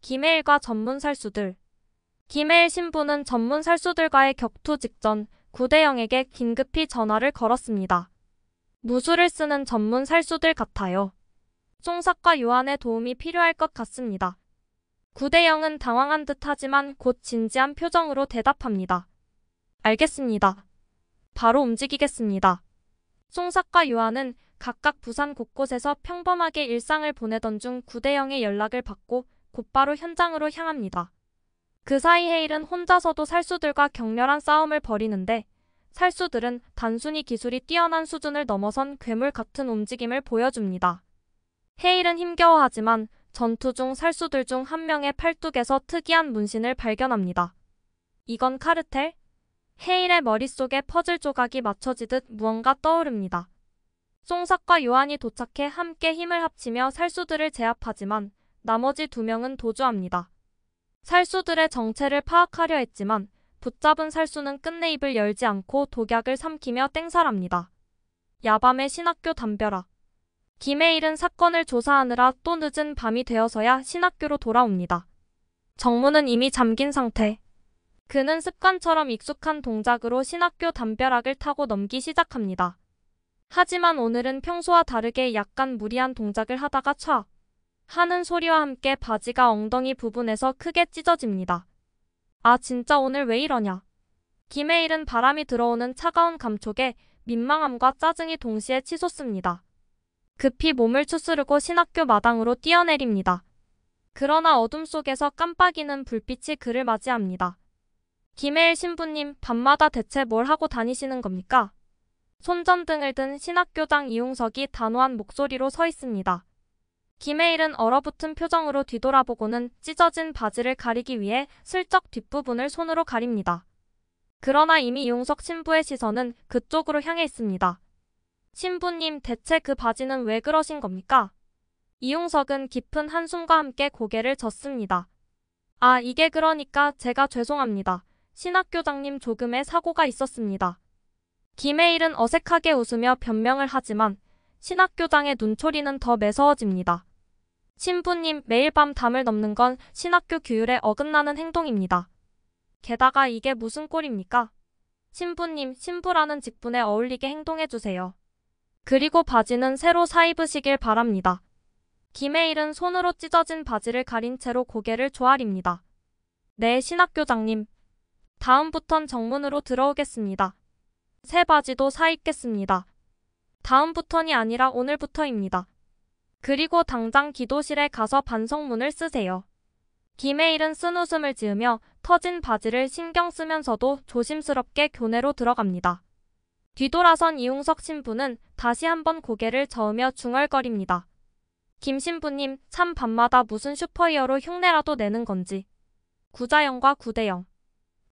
김해일과 전문 살수들. 김해일 신부는 전문 살수들과의 격투 직전 구대영에게 긴급히 전화를 걸었습니다. 무술을 쓰는 전문 살수들 같아요. 송삭과 요한의 도움이 필요할 것 같습니다. 구대영은 당황한 듯 하지만 곧 진지한 표정으로 대답합니다. 알겠습니다. 바로 움직이겠습니다. 송삭과 요한은 각각 부산 곳곳에서 평범하게 일상을 보내던 중 구대영의 연락을 받고 곧바로 현장으로 향합니다. 그 사이 해일은 혼자서도 살수들과 격렬한 싸움을 벌이는데 살수들은 단순히 기술이 뛰어난 수준을 넘어선 괴물 같은 움직임을 보여줍니다. 해일은 힘겨워하지만 전투 중 살수들 중 한 명의 팔뚝에서 특이한 문신을 발견합니다. 이건 카르텔? 해일의 머릿속에 퍼즐 조각이 맞춰지듯 무언가 떠오릅니다. 송삭과 요한이 도착해 함께 힘을 합치며 살수들을 제압하지만 나머지 두 명은 도주합니다. 살수들의 정체를 파악하려 했지만 붙잡은 살수는 끝내 입을 열지 않고 독약을 삼키며 땡살합니다. 야밤의 신학교 담벼락. 김해일은 사건을 조사하느라 또 늦은 밤이 되어서야 신학교로 돌아옵니다. 정문은 이미 잠긴 상태. 그는 습관처럼 익숙한 동작으로 신학교 담벼락을 타고 넘기 시작합니다. 하지만 오늘은 평소와 다르게 약간 무리한 동작을 하다가 촥 하는 소리와 함께 바지가 엉덩이 부분에서 크게 찢어집니다. 아 진짜 오늘 왜 이러냐. 김해일은 바람이 들어오는 차가운 감촉에 민망함과 짜증이 동시에 치솟습니다. 급히 몸을 추스르고 신학교 마당으로 뛰어내립니다. 그러나 어둠 속에서 깜빡이는 불빛이 그를 맞이합니다. 김해일 신부님, 밤마다 대체 뭘 하고 다니시는 겁니까? 손전등을 든 신학교장 이용석이 단호한 목소리로 서 있습니다. 김해일은 얼어붙은 표정으로 뒤돌아보고는 찢어진 바지를 가리기 위해 슬쩍 뒷부분을 손으로 가립니다. 그러나 이미 이용석 신부의 시선은 그쪽으로 향해 있습니다. 신부님, 대체 그 바지는 왜 그러신 겁니까? 이용석은 깊은 한숨과 함께 고개를 젓습니다. 아, 이게 그러니까 제가 죄송합니다. 신학교장님, 조금의 사고가 있었습니다. 김해일은 어색하게 웃으며 변명을 하지만 신학교장의 눈초리는 더 매서워집니다. 신부님, 매일 밤 담을 넘는 건 신학교 규율에 어긋나는 행동입니다. 게다가 이게 무슨 꼴입니까? 신부님, 신부라는 직분에 어울리게 행동해주세요. 그리고 바지는 새로 사입으시길 바랍니다. 김해일은 손으로 찢어진 바지를 가린 채로 고개를 조아립니다. 네, 신학교장님. 다음부턴 정문으로 들어오겠습니다. 새 바지도 사입겠습니다. 다음부턴이 아니라 오늘부터입니다. 그리고 당장 기도실에 가서 반성문을 쓰세요. 김해일은 쓴웃음을 지으며 터진 바지를 신경 쓰면서도 조심스럽게 교내로 들어갑니다. 뒤돌아선 이용석 신부는 다시 한번 고개를 저으며 중얼거립니다. 김 신부님, 참 밤마다 무슨 슈퍼히어로 흉내라도 내는 건지. 구자영과 구대영.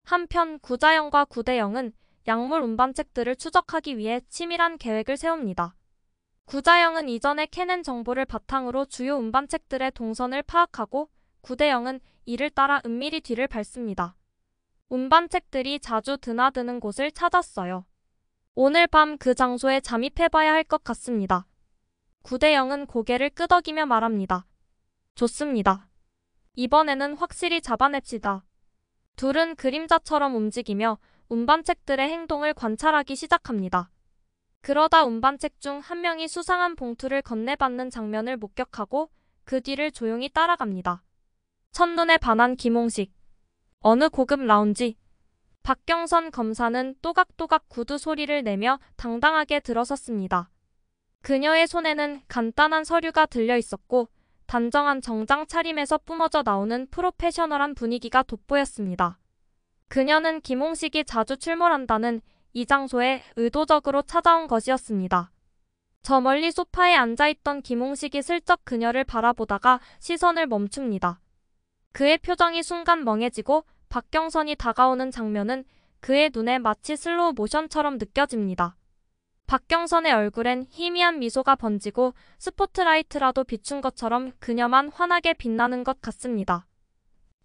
한편 구자영과 구대영은 약물 운반책들을 추적하기 위해 치밀한 계획을 세웁니다. 구자영은 이전에 캐낸 정보를 바탕으로 주요 운반책들의 동선을 파악하고 구대영은 이를 따라 은밀히 뒤를 밟습니다. 운반책들이 자주 드나드는 곳을 찾았어요. 오늘 밤 그 장소에 잠입해봐야 할 것 같습니다. 구대영은 고개를 끄덕이며 말합니다. 좋습니다. 이번에는 확실히 잡아냅시다. 둘은 그림자처럼 움직이며 운반책들의 행동을 관찰하기 시작합니다. 그러다 운반책 중 한 명이 수상한 봉투를 건네받는 장면을 목격하고 그 뒤를 조용히 따라갑니다. 첫눈에 반한 김홍식. 어느 고급 라운지. 박경선 검사는 또각또각 구두 소리를 내며 당당하게 들어섰습니다. 그녀의 손에는 간단한 서류가 들려 있었고 단정한 정장 차림에서 뿜어져 나오는 프로페셔널한 분위기가 돋보였습니다. 그녀는 김홍식이 자주 출몰한다는 이 장소에 의도적으로 찾아온 것이었습니다. 저 멀리 소파에 앉아있던 김홍식이 슬쩍 그녀를 바라보다가 시선을 멈춥니다. 그의 표정이 순간 멍해지고 박경선이 다가오는 장면은 그의 눈에 마치 슬로우 모션처럼 느껴집니다. 박경선의 얼굴엔 희미한 미소가 번지고 스포트라이트라도 비춘 것처럼 그녀만 환하게 빛나는 것 같습니다.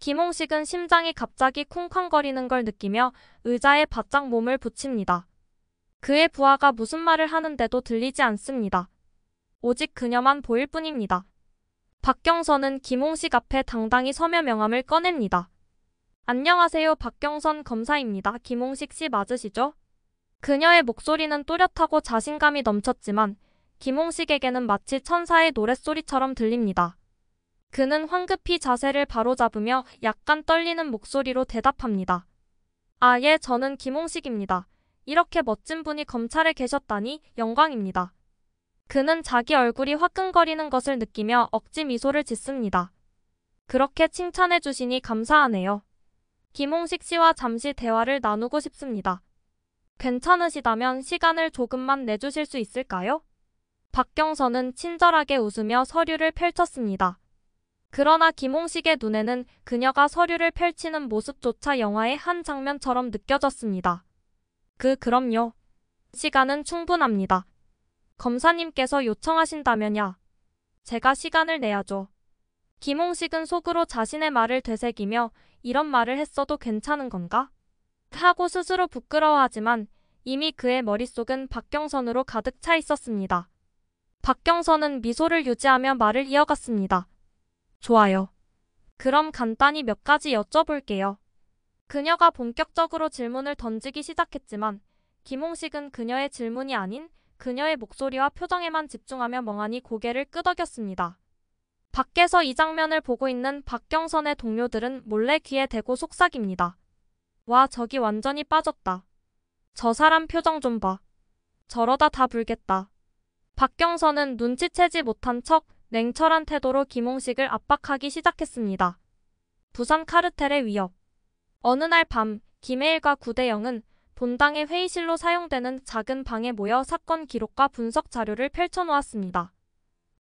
김홍식은 심장이 갑자기 쿵쾅거리는 걸 느끼며 의자에 바짝 몸을 붙입니다. 그의 부하가 무슨 말을 하는데도 들리지 않습니다. 오직 그녀만 보일 뿐입니다. 박경선은 김홍식 앞에 당당히 서며 명함을 꺼냅니다. 안녕하세요. 박경선 검사입니다. 김홍식 씨 맞으시죠? 그녀의 목소리는 또렷하고 자신감이 넘쳤지만 김홍식에게는 마치 천사의 노랫소리처럼 들립니다. 그는 황급히 자세를 바로잡으며 약간 떨리는 목소리로 대답합니다. 아, 예, 저는 김홍식입니다. 이렇게 멋진 분이 검찰에 계셨다니 영광입니다. 그는 자기 얼굴이 화끈거리는 것을 느끼며 억지 미소를 짓습니다. 그렇게 칭찬해 주시니 감사하네요. 김홍식 씨와 잠시 대화를 나누고 싶습니다. 괜찮으시다면 시간을 조금만 내주실 수 있을까요? 박경선은 친절하게 웃으며 서류를 펼쳤습니다. 그러나 김홍식의 눈에는 그녀가 서류를 펼치는 모습조차 영화의 한 장면처럼 느껴졌습니다. 그럼요. 시간은 충분합니다. 검사님께서 요청하신다면야. 제가 시간을 내야죠. 김홍식은 속으로 자신의 말을 되새기며 이런 말을 했어도 괜찮은 건가? 하고 스스로 부끄러워하지만 이미 그의 머릿속은 박경선으로 가득 차 있었습니다. 박경선은 미소를 유지하며 말을 이어갔습니다. 좋아요. 그럼 간단히 몇 가지 여쭤볼게요. 그녀가 본격적으로 질문을 던지기 시작했지만 김홍식은 그녀의 질문이 아닌 그녀의 목소리와 표정에만 집중하며 멍하니 고개를 끄덕였습니다. 밖에서 이 장면을 보고 있는 박경선의 동료들은 몰래 귀에 대고 속삭입니다. 와, 저기 완전히 빠졌다. 저 사람 표정 좀 봐. 저러다 다 불겠다. 박경선은 눈치채지 못한 척 냉철한 태도로 김홍식을 압박하기 시작했습니다. 부산 카르텔의 위협. 어느 날 밤 김혜일과 구대영은 본당의 회의실로 사용되는 작은 방에 모여 사건 기록과 분석 자료를 펼쳐놓았습니다.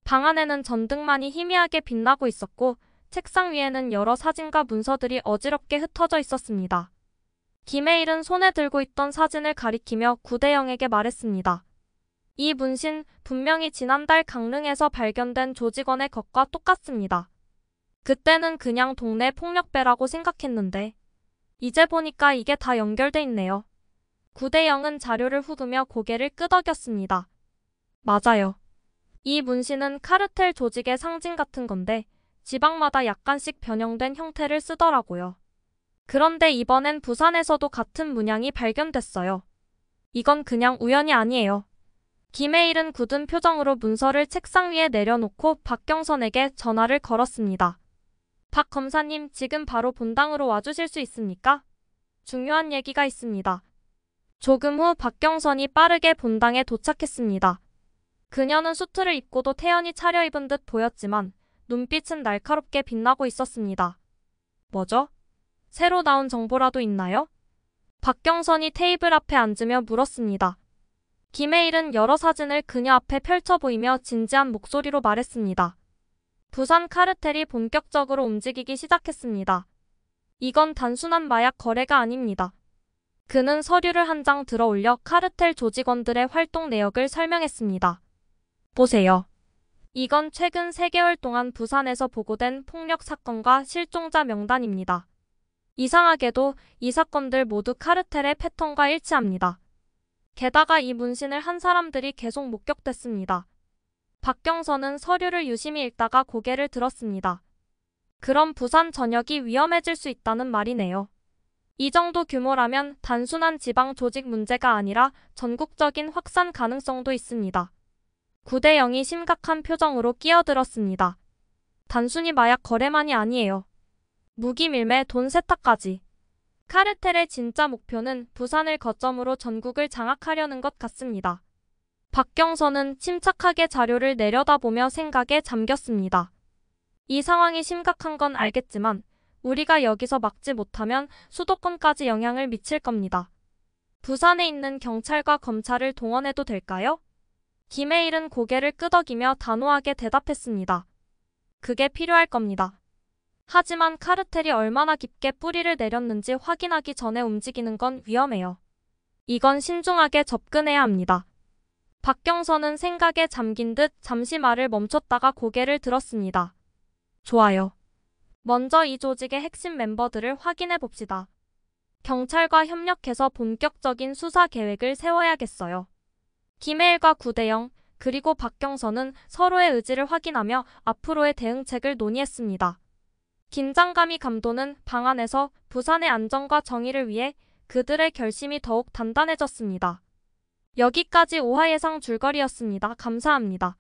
방 안에는 전등만이 희미하게 빛나고 있었고 책상 위에는 여러 사진과 문서들이 어지럽게 흩어져 있었습니다. 김혜일은 손에 들고 있던 사진을 가리키며 구대영에게 말했습니다. 이 문신 분명히 지난달 강릉에서 발견된 조직원의 것과 똑같습니다. 그때는 그냥 동네 폭력배라고 생각했는데 이제 보니까 이게 다 연결돼 있네요. 구대영은 자료를 훑으며 고개를 끄덕였습니다. 맞아요. 이 문신은 카르텔 조직의 상징 같은 건데 지방마다 약간씩 변형된 형태를 쓰더라고요. 그런데 이번엔 부산에서도 같은 문양이 발견됐어요. 이건 그냥 우연이 아니에요. 김혜일은 굳은 표정으로 문서를 책상 위에 내려놓고 박경선에게 전화를 걸었습니다. 박 검사님, 지금 바로 본당으로 와주실 수 있습니까? 중요한 얘기가 있습니다. 조금 후 박경선이 빠르게 본당에 도착했습니다. 그녀는 수트를 입고도 태연히 차려입은 듯 보였지만 눈빛은 날카롭게 빛나고 있었습니다. 뭐죠? 새로 나온 정보라도 있나요? 박경선이 테이블 앞에 앉으며 물었습니다. 김혜일은 여러 사진을 그녀 앞에 펼쳐 보이며 진지한 목소리로 말했습니다. 부산 카르텔이 본격적으로 움직이기 시작했습니다. 이건 단순한 마약 거래가 아닙니다. 그는 서류를 한 장 들어 올려 카르텔 조직원들의 활동 내역을 설명했습니다. 보세요. 이건 최근 3개월 동안 부산에서 보고된 폭력 사건과 실종자 명단입니다. 이상하게도 이 사건들 모두 카르텔의 패턴과 일치합니다. 게다가 이 문신을 한 사람들이 계속 목격됐습니다. 박경선은 서류를 유심히 읽다가 고개를 들었습니다. 그럼 부산 전역이 위험해질 수 있다는 말이네요. 이 정도 규모라면 단순한 지방 조직 문제가 아니라 전국적인 확산 가능성도 있습니다. 구대영이 심각한 표정으로 끼어들었습니다. 단순히 마약 거래만이 아니에요. 무기 밀매, 돈 세탁까지. 카르텔의 진짜 목표는 부산을 거점으로 전국을 장악하려는 것 같습니다. 박경선은 침착하게 자료를 내려다보며 생각에 잠겼습니다. 이 상황이 심각한 건 알겠지만 우리가 여기서 막지 못하면 수도권까지 영향을 미칠 겁니다. 부산에 있는 경찰과 검찰을 동원해도 될까요? 김혜일은 고개를 끄덕이며 단호하게 대답했습니다. 그게 필요할 겁니다. 하지만 카르텔이 얼마나 깊게 뿌리를 내렸는지 확인하기 전에 움직이는 건 위험해요. 이건 신중하게 접근해야 합니다. 박경선은 생각에 잠긴 듯 잠시 말을 멈췄다가 고개를 들었습니다. 좋아요. 먼저 이 조직의 핵심 멤버들을 확인해 봅시다. 경찰과 협력해서 본격적인 수사 계획을 세워야겠어요. 김혜일과 구대영, 그리고 박경선은 서로의 의지를 확인하며 앞으로의 대응책을 논의했습니다. 긴장감이 감도는 방 안에서 부산의 안전과 정의를 위해 그들의 결심이 더욱 단단해졌습니다. 여기까지 오하 예상 줄거리였습니다. 감사합니다.